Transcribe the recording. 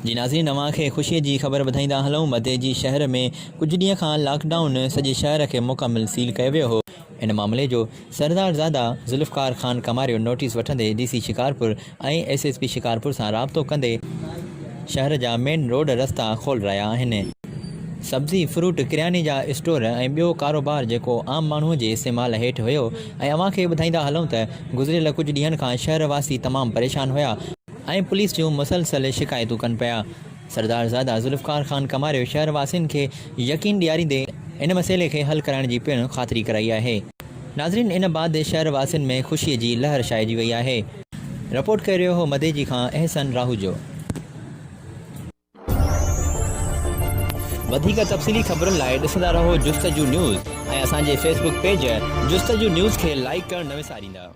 जी नाज़रीन, नवां खे ख़ुशीअ जी ख़बर ॿुधाईंदा हलूं। मध्य जी शहर में कुछ ॾींहं खां लॉकडाउन सॼे शहर खे मुकमिल सील कयो वियो हो। इन मामले जो सरदारज़ादा ज़ुल्फ़कार ख़ान कमारियो नोटिस वठंदे DC शिकारपुर ऐं SSP शिकारपुर सां राब्तो कंदे शहर जा मेन रोड रस्ता खोल रहिया आहिनि। सब्ज़ी फ्रूट किरियाने जा स्टोर ऐं ॿियो कारोबार जेको आम माण्हूअ जे इस्तेमाल हेठि हुयो। ऐं अव्हां खे ॿुधाईंदा हलूं त गुज़िरियल कुझु ॾींहंनि खां शहरवासी तमामु परेशान हुया ऐं पुलिस जूं मुसलसल शिकायतूं कनि पिया। सरदारज़ादा ज़ुल्फ़कार ख़ान कमारियो शहरवासियुनि खे यकीन ॾियारींदे इन मसइले खे हल करण जी पिणु ख़ातिरी कराई आहे। नाज़रीन, इन बाद शहरवासियुनि में ख़ुशीअ जी लहर छाइजी वई आहे। रिपोर्ट करे रहियो हो मदे जी खां अहसन राहूजो। वधीक तफ़सीली ख़बरुनि लाइ ॾिसंदा रहो जुस्तजू न्यूज़ ऐं असांजे फेसबुक पेज जुस्तजू न्यूज़ खे लाइक करणु न विसारींदा।